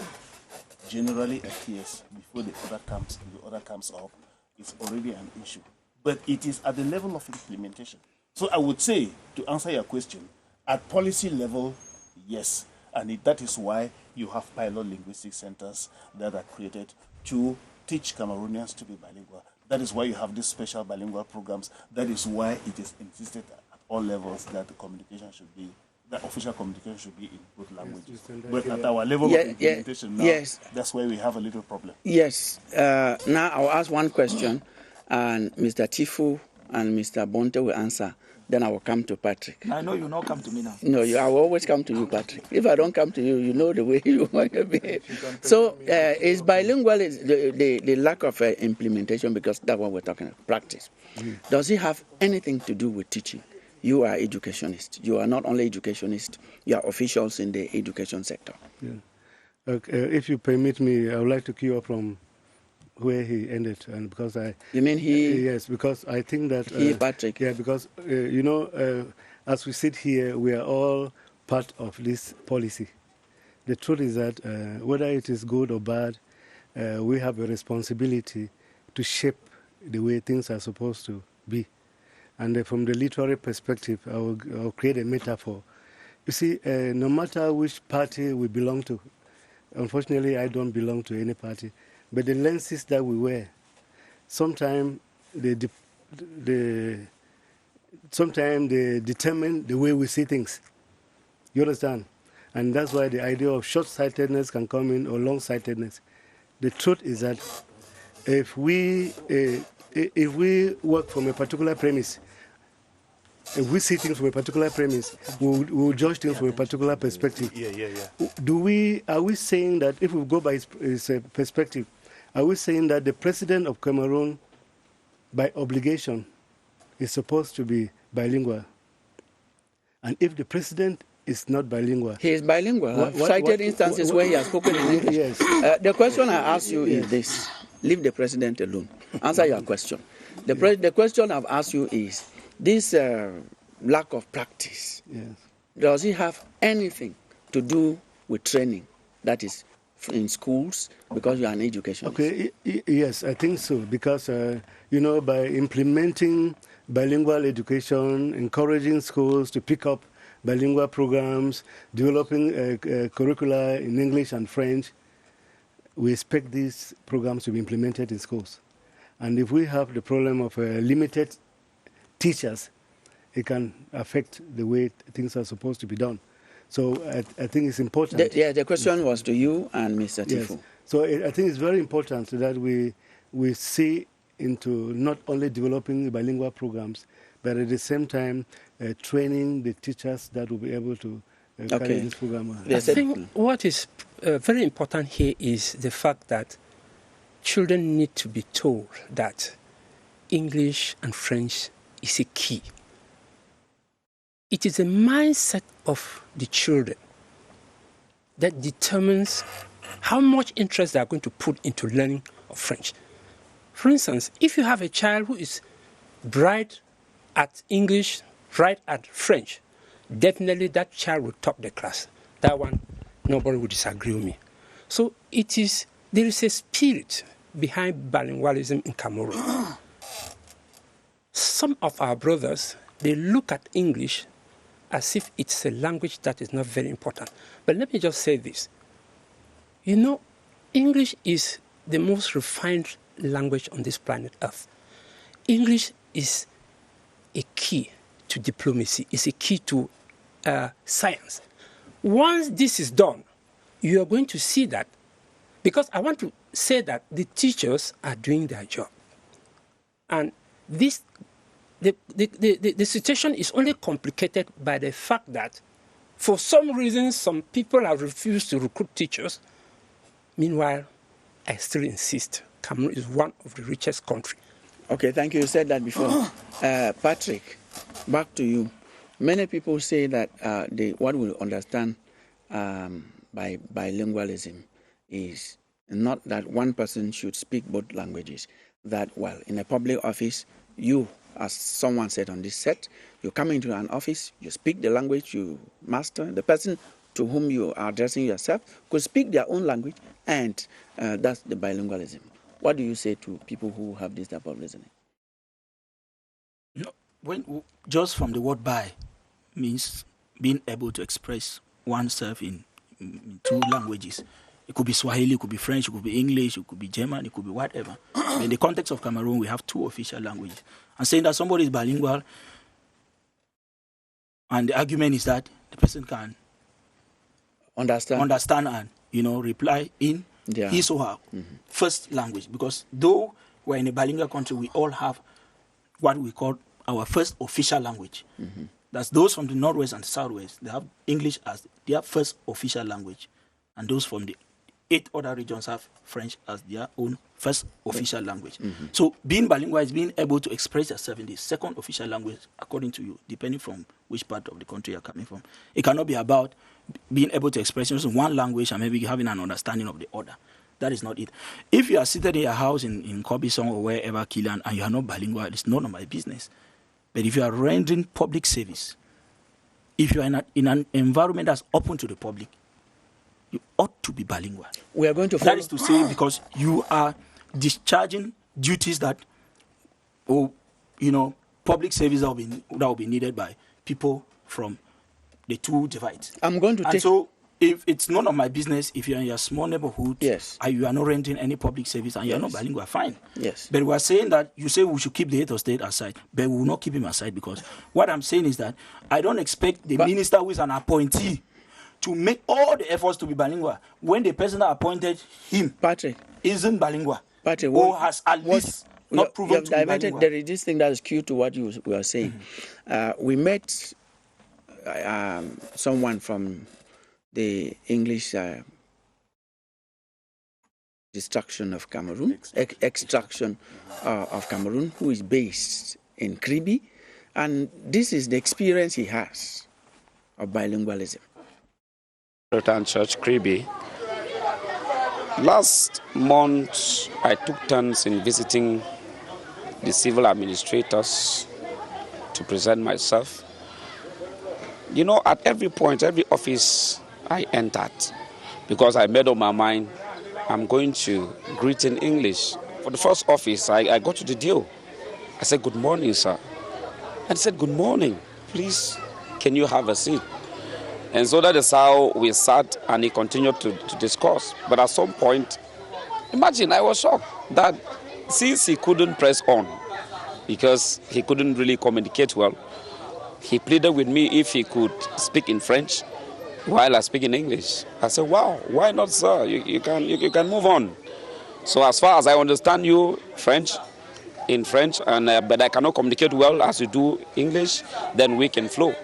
generally appears before the other comes up is already an issue. But it is at the level of implementation. So I would say, to answer your question, at policy level, yes. And that is why you have pilot linguistic centers that are created to teach Cameroonians to be bilingual. That is why you have these special bilingual programs. That is why it is insisted at all levels that the communication should be, that official communication should be in both languages. But at our level of implementation now, that's where we have a little problem.
Yes. Now I'll ask one question, and Mr. Tifu and Mr. Bonte will answer. Then I will come to Patrick.
I know you not come to me now.
No, I will always come to you, Patrick. If I don't come to you, you know the way you want to behave. So, is bilingual the lack of implementation, because that's what we're talking about, practice. Does it have anything to do with teaching? You are educationists. You are not only educationists, you are officials in the education sector.
Yeah. If you permit me, I would like to cue up from where he ended, and because I...
You mean he?
Yes, because I think that...
he, Patrick.
Yeah, because, as we sit here, we are all part of this policy. The truth is that whether it is good or bad, we have a responsibility to shape the way things are supposed to be. And from the literary perspective, I'll create a metaphor. You see, no matter which party we belong to, unfortunately, I don't belong to any party, but the lenses that we wear, sometimes they determine the way we see things. You understand? And that's why the idea of short-sightedness can come in, or long-sightedness. The truth is that if we work from a particular premise, if we see things from a particular premise, we'll judge things from a particular perspective. Are we saying that if we go by his perspective, are we saying that the president of Cameroon, by obligation, is supposed to be bilingual? And if the president is not bilingual?
He is bilingual. I've cited instances where he has spoken in English.
Yes.
The question I ask you is this. Leave the president alone. Answer your question. The question I've asked you is, this lack of practice, does it have anything to do with training? That is in schools, because you are an educationist.
Okay, yes, I think so, because, by implementing bilingual education, encouraging schools to pick up bilingual programs, developing curricula in English and French, we expect these programs to be implemented in schools. And if we have the problem of limited teachers, it can affect the way things are supposed to be done. So I think it's important.
The question was to you and Mr. Tifu.
Yes. So I think it's very important that we see into not only developing bilingual programs, but at the same time training the teachers that will be able to carry this program on.
I think what is very important here is the fact that children need to be told that English and French is a key. It is a mindset of the children that determines how much interest they are going to put into learning of French. For instance, if you have a child who is bright at English, bright at French, definitely that child will top the class. That one, nobody will disagree with me. So there is a spirit behind bilingualism in Cameroon. Some of our brothers, they look at English as if it's a language that is not very important. But let me just say this. English is the most refined language on this planet Earth. English is a key to diplomacy, is a key to science. Once this is done, you are going to see that, because I want to say that the teachers are doing their job. And the situation is only complicated by the fact that, for some reason, some people have refused to recruit teachers. Meanwhile, I still insist, Cameroon is one of the richest countries.
Okay, thank you. You said that before. Patrick, back to you. Many people say that what we understand by bilingualism is not that one person should speak both languages. That, in a public office, you, as someone said on this set, you come into an office, you speak the language you master. The person to whom you are addressing yourself could speak their own language, and that's the bilingualism. What do you say to people who have this type of reasoning?
Just from the word "bi" means being able to express oneself in two languages. It could be Swahili, it could be French, it could be English, it could be German, it could be whatever. But in the context of Cameroon, we have 2 official languages. And saying that somebody is bilingual, and the argument is that the person can understand and, reply in his or her first language. Because though we're in a bilingual country, we all have what we call our first official language. That's those from the Northwest and the Southwest. They have English as their first official language. And those from the 8 other regions have French as their own first official language. So being bilingual is being able to express yourself in the second official language according to you, depending from which part of the country you're coming from. It cannot be about being able to express yourself in one language and maybe having an understanding of the other. That is not it. If you are seated in your house in Kobisong or wherever, Kilian, and you are not bilingual, it's none of my business. But if you are rendering public service, if you are in an environment that's open to the public, you ought to be bilingual.
We are going to follow.
That is to say, because you are discharging duties that, public service that will be needed by people from the 2 divides.
I'm going to take.
So, if it's none of my business, if you're in your small neighborhood,
yes,
and you are not renting any public service and you're not bilingual, fine.
Yes.
But we are saying that you say we should keep the head of state aside, but we will not keep him aside, because what I'm saying is that I don't expect the minister who is an appointee to make all the efforts to be bilingual when the person that appointed him isn't bilingual or has at least not proven to be bilingual.
There is this thing that is cue to what you were saying. We met someone from the English extraction of Cameroon, of Cameroon, who is based in Kribi, and this is the experience he has of bilingualism.
Return Church, Kribi. Last month, I took turns in visiting the civil administrators to present myself. At every point, every office I entered, because I made up my mind, I'm going to greet in English. For the first office, I got to the deal. I said, "Good morning, sir." And he said, "Good morning. Please, can you have a seat?" And so that is how we sat, and he continued to discuss. But at some point, imagine, I was shocked that since he couldn't press on, because he couldn't really communicate well, he pleaded with me if he could speak in French while I speak in English. I said, "Wow, why not, sir? You can move on." So as far as I understand you in French, and but I cannot communicate well as you do English, then we can flow.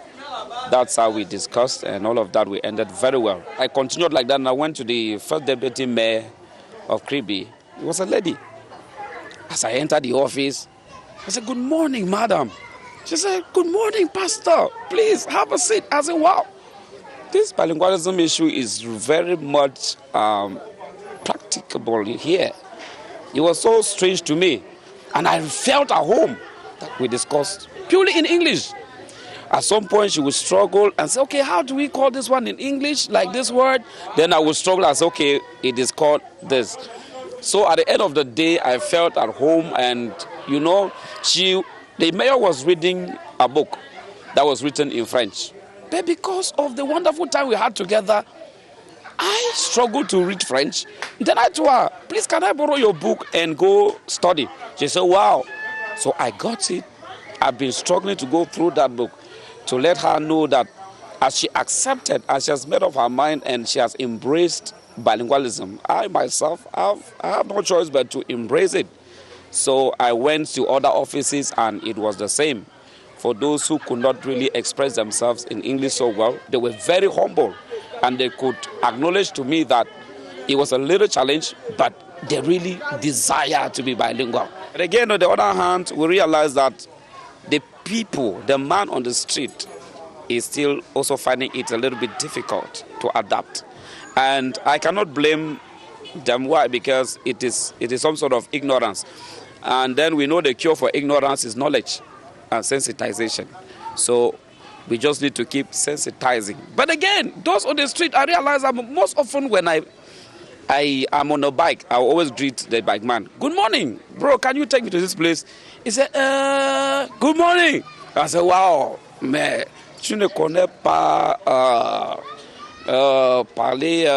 That's how we discussed, and all of that we ended very well. I continued like that, and I went to the first deputy mayor of Kribi. It was a lady. As I entered the office, I said, "Good morning, madam." She said, "Good morning, pastor. Please have a seat." I said, "Wow, this bilingualism issue is very much practicable here." It was so strange to me, and I felt at home that we discussed purely in English. At some point, she would struggle and say, "Okay, how do we call this one in English, like this word?" Then I would struggle and say, "Okay, it is called this." So at the end of the day, I felt at home, and the mayor was reading a book that was written in French. But because of the wonderful time we had together, I struggled to read French. Then I told her, "Please, can I borrow your book and go study?" She said, "Wow." So I got it. I've been struggling to go through that book to let her know that as she accepted, as she has made up her mind and she has embraced bilingualism, I myself, I have no choice but to embrace it. So I went to other offices and it was the same. For those who could not really express themselves in English so well, they were very humble and they could acknowledge to me that it was a little challenge, but they really desire to be bilingual. But again, on the other hand, we realize that the people, the man on the street, is still also finding it a little bit difficult to adapt. And I cannot blame them. Why? Because it is some sort of ignorance. And then we know the cure for ignorance is knowledge and sensitization. So we just need to keep sensitizing. But again, those on the street, I realize that most often when I am on a bike, I always greet the bike man. "Good morning, bro, can you take me to this place?" He said, "Good morning." I said, "Wow, mais tu ne connais pas parler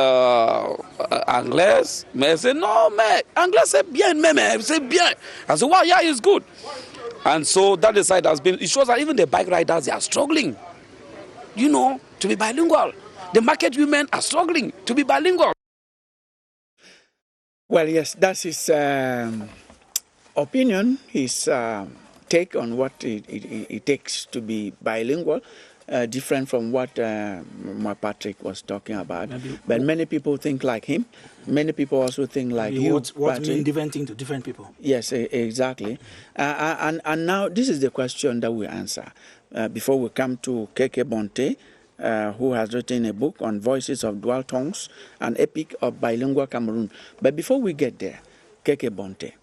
anglais? Mais c'est non, mais anglais c'est bien, mais c'est bien. I said, wow, yeah, it's good. And so that side has been, it shows that even the bike riders, they are struggling, you know, to be bilingual. The market women are struggling to be bilingual.
Well, yes, that's his opinion, his take on what it takes to be bilingual. Different from what Patrick was talking about. But many people think like him. Many people also think like you.
What mean different thing to different people?
Yes, exactly. And now this is the question that we answer. Before we come to Keke Bonte, who has written a book on Voices of Dual Tongues, an epic of bilingual Cameroon. But before we get there, Keke Bonte,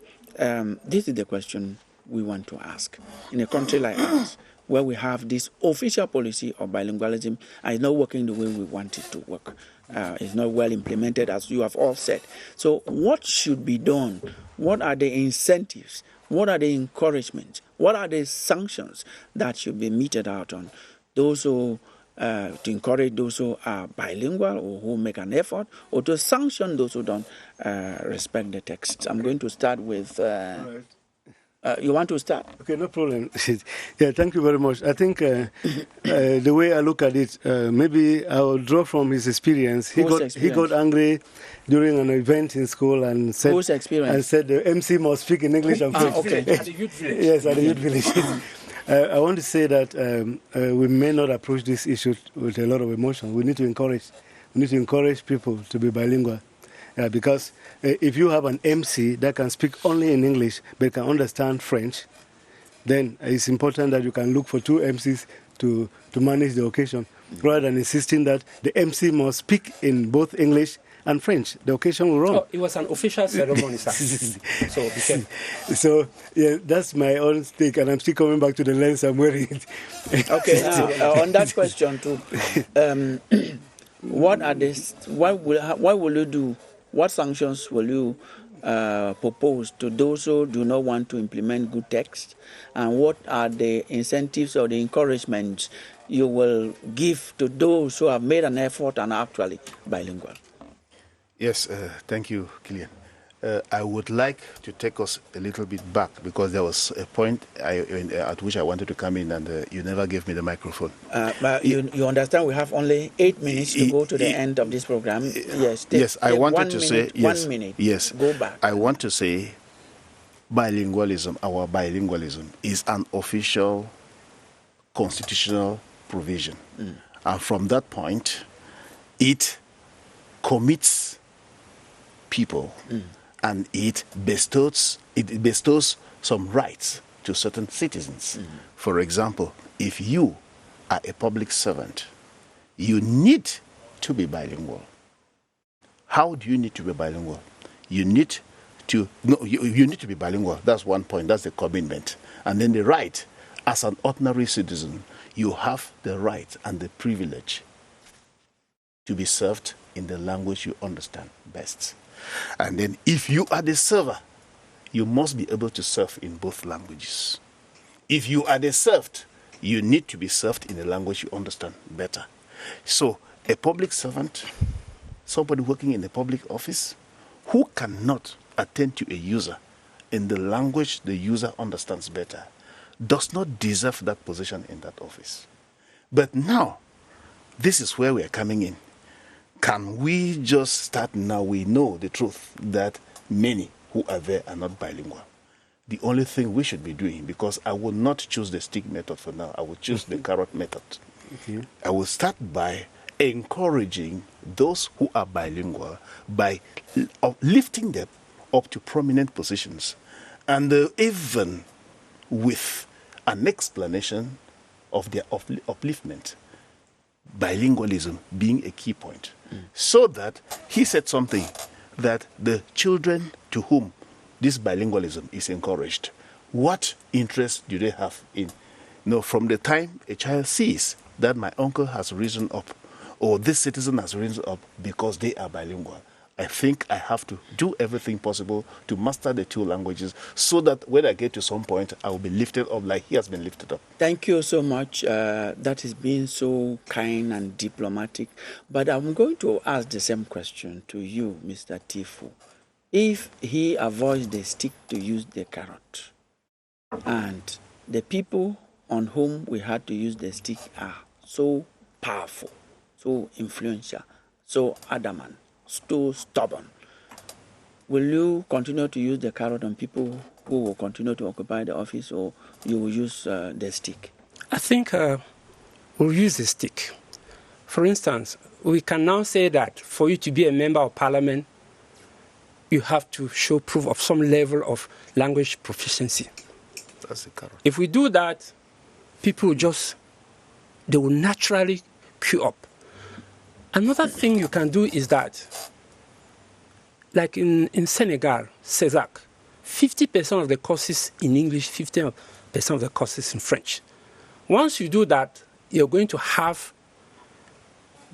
this is the question we want to ask. In a country like ours, where we have this official policy of bilingualism and it's not working the way we want it to work. It's not well implemented, as you have all said. So what should be done? What are the incentives? What are the encouragements? What are the sanctions that should be meted out on those who, to encourage those who are bilingual or who make an effort, or to sanction those who don't respect the text? I'm going to start with... you want to start?
Okay, no problem. Yeah, thank you very much. I think the way I look at it, maybe I will draw from his experience. He got angry during an event in school and said, the MC must speak in English and French.
Okay.
At the youth village.
Yes, at the youth village. I want to say that we may not approach this issue with a lot of emotion. We need to encourage people to be bilingual. Because if you have an MC that can speak only in English but can understand French, then it's important that you can look for two MCs to manage the occasion, rather than insisting that the MC must speak in both English and French. The occasion will run.
Oh, it was an official ceremony, sir. So, be careful.
So, yeah, that's my own take, and I'm still coming back to the lens I'm wearing.
Okay, now, on that question too, what will you do? What sanctions will you propose to those who do not want to implement good text? And what are the incentives or the encouragements you will give to those who have made an effort and are actually bilingual?
Yes, thank you, Killian. I would like to take us a little bit back, because there was a point at which I wanted to come in, and you never gave me the microphone.
But you understand we have only 8 minutes to go to the end of this program. Yes,
I wanted to say,
1 minute.
Yes,
go back.
I want to say bilingualism, our bilingualism, is an official constitutional provision. And from that point, it commits people and it bestows some rights to certain citizens. For example, if you are a public servant, you need to be bilingual. How do you need to be bilingual? You need to be bilingual. That's one point. That's the commitment. And then the right, as an ordinary citizen, you have the right and the privilege to be served in the language you understand best. And then if you are the server, you must be able to serve in both languages. If you are the served, you need to be served in a language you understand better. So a public servant, somebody working in a public office, who cannot attend to a user in the language the user understands better, does not deserve that position in that office. But now, this is where we are coming in. Can we just start now? We know the truth that many who are there are not bilingual. The only thing we should be doing, because I will not choose the stick method for now, I will choose the carrot method. I will start by encouraging those who are bilingual by lifting them up to prominent positions, and even with an explanation of their upliftment, bilingualism being a key point. So that he said something that the children to whom this bilingualism is encouraged, what interest do they have in? From the time a child sees that my uncle has risen up, or this citizen has risen up because they are bilingual, I think I have to do everything possible to master the two languages so that when I get to some point, I will be lifted up like he has been lifted up.
Thank you so much. That is being so kind and diplomatic. But I'm going to ask the same question to you, Mr. Tifu. If he avoids the stick to use the carrot, and the people on whom we had to use the stick are so powerful, so influential, so adamant, so stubborn, will you continue to use the carrot on people who will continue to occupy the office, or you will use the stick?
I think we'll use the stick. For instance, we can now say that for you to be a member of parliament, you have to show proof of some level of language proficiency.
That's the carrot.
If we do that, people they will naturally queue up. Another thing you can do is that, like in Senegal, CESAC, 50% of the courses in English, 50% of the courses in French. Once you do that, you're going to have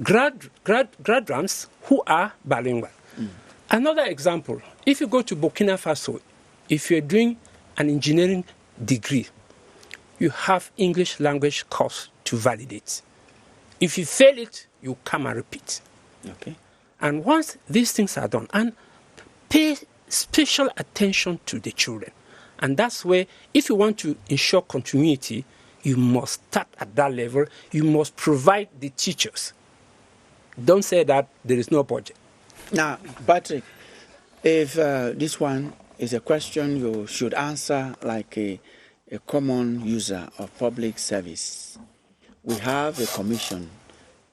graduates who are bilingual. Another example, if you go to Burkina Faso, if you're doing an engineering degree, you have English language course to validate. If you fail it, you come and repeat.
Okay.
And once these things are done, and pay special attention to the children. And that's where, if you want to ensure continuity, you must start at that level. You must provide the teachers. Don't say that there is no budget.
Now, Patrick, if this one is a question you should answer like a common user of public service, we have a commission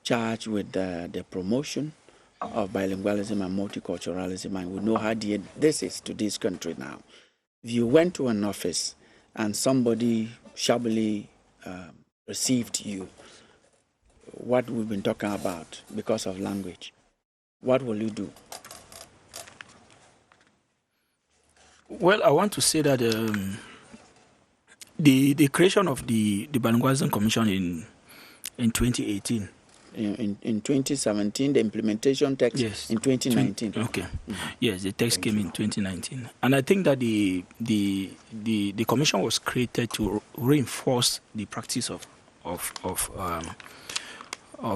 charged with the promotion of bilingualism and multiculturalism, and we know how dear this is to this country now. If you went to an office and somebody shabbily received you, what we've been talking about because of language, what will you do?
Well, I want to say that the creation of the Bilingualism Commission in 2018.
In 2017, the implementation text in 2019.
Okay. Mm-hmm. Yes, the text came in 2019. And I think that the commission was created to reinforce the practice of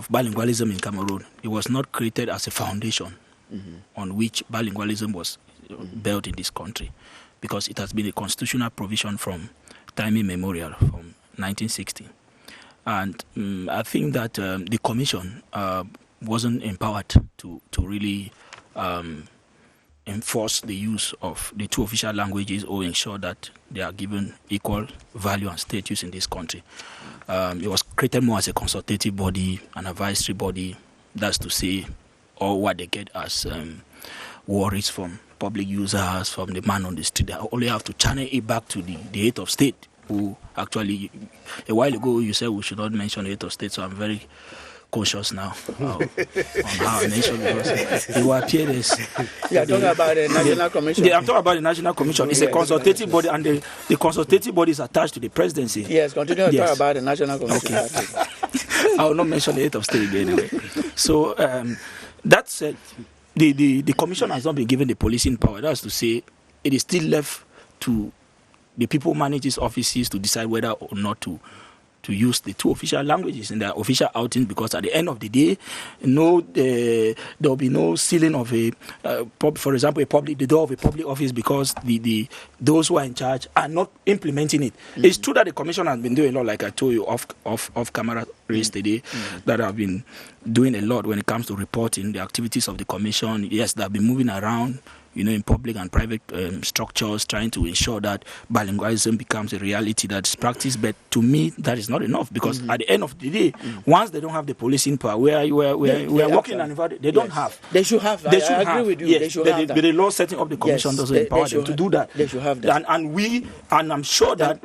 bilingualism in Cameroon. It was not created as a foundation on which bilingualism was built in this country, because it has been a constitutional provision from time immemorial, from 1960. And I think that the commission wasn't empowered to really enforce the use of the two official languages or ensure that they are given equal value and status in this country. It was created more as a consultative body, an advisory body, that's to say, all what they get as worries from public users, from the man on the street. They only have to channel it back to the head of state, who actually, a while ago you said we should not mention the head of state, so I'm very conscious now on how I mention, because it will appear as...
You are talking about the National Commission.
Yeah, I'm talking about the National Commission. It's a consultative body, and the consultative body is attached to the presidency.
Yes, continue to talk about the National Commission.
Okay. I will not mention the head of state again anyway. So that said, the commission has not been given the policing power. That's to say, it is still left to the people who manage these offices to decide whether or not to use the two official languages in their official outings, because at the end of the day, there will be no sealing of for example, the door of a public office, because those who are in charge are not implementing it. It's true that the commission has been doing a lot, like I told you off camera yesterday, that have been doing a lot when it comes to reporting the activities of the commission. Yes, they have been moving around, in public and private structures, trying to ensure that bilingualism becomes a reality that's practiced. But to me, that is not enough, because at the end of the day, once they don't have the policing power, we are working in an environment they don't have.
They should have. I agree with you.
Yes,
they should have that.
But the law setting up the commission doesn't empower them to do that.
They should have that.
And I'm sure that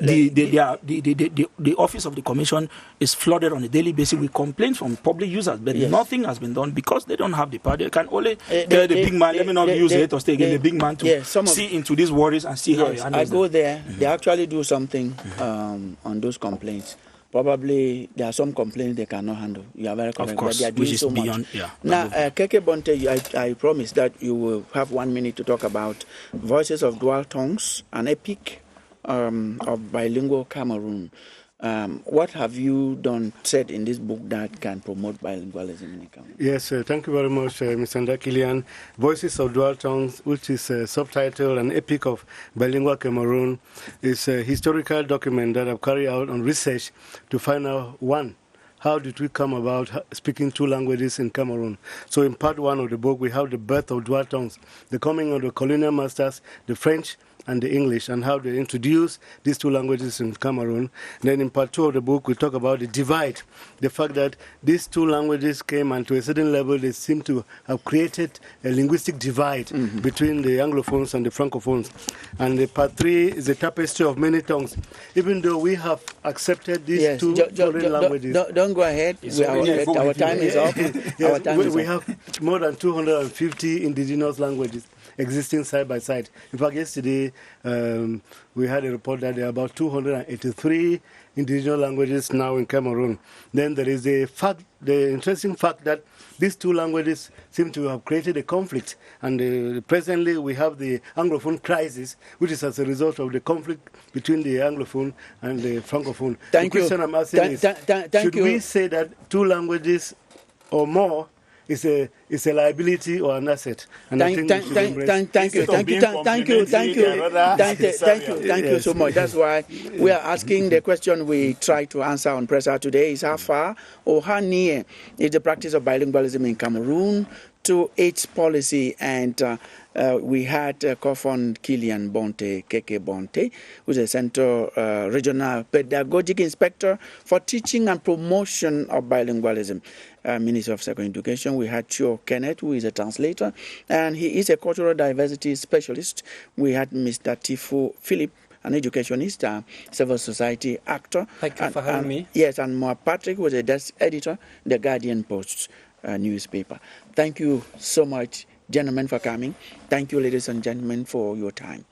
the office of the commission is flooded on a daily basis with complaints from public users, but nothing has been done because they don't have the power. They can only tell the big man, let me not use it or stay again, the big man to see into these worries and see how he handles
I go there, they actually do something on those complaints. probably there are some complaints they cannot handle. You are very correct.
Of course,
they are doing
which is
so
beyond,
much.
yeah.
Now, Keke Bonte, I promise that you will have 1 minute to talk about Voices of Dual Tongues, an epic of bilingual Cameroon. What have you said in this book that can promote bilingualism in Cameroon?
Yes, thank you very much, Mr. Ndakilian. Voices of Dual Tongues, which is subtitled An Epic of Bilingual Cameroon, is a historical document that I've carried out on research to find out, one, how did we come about speaking 2 languages in Cameroon? So in part 1 of the book, we have the birth of dual tongues, the coming of the colonial masters, the French and the English, and how they introduced these 2 languages in Cameroon. Then in part 2 of the book, we talk about the divide, the fact that these 2 languages came, and to a certain level, they seem to have created a linguistic divide between the Anglophones and the Francophones. And the part 3 is a tapestry of many tongues. Even though we have accepted these 2 foreign languages.
Don't go ahead. Our time is up.
Yes, we have more than 250 indigenous languages existing side by side. In fact, yesterday we had a report that there are about 283 indigenous languages now in Cameroon. Then there is the interesting fact that these 2 languages seem to have created a conflict. And presently we have the Anglophone crisis, which is as a result of the conflict between the Anglophone and the Francophone.
Thank
the question I'm asking is, should
you.
we say that 2 languages or more is a liability or an asset? And
thank you so much. That's why we are asking the question we try to answer on Press Hour today is how far or how near is the practice of bilingualism in Cameroon to its policy. And we had Kofon Kilian Bonte, Keke Bonte, who's a Central Regional Pedagogic Inspector for Teaching and Promotion of Bilingualism, Minister of Secondary Education. We had Cho Kenneth, who is a translator, and he is a cultural diversity specialist. We had Mr. Tifu Philip, an educationist, civil society actor.
Thank you for having me.
Yes, and Moa Patrick was a desk editor, the Guardian Post newspaper. Thank you so much, gentlemen, for coming. Thank you, ladies and gentlemen, for your time.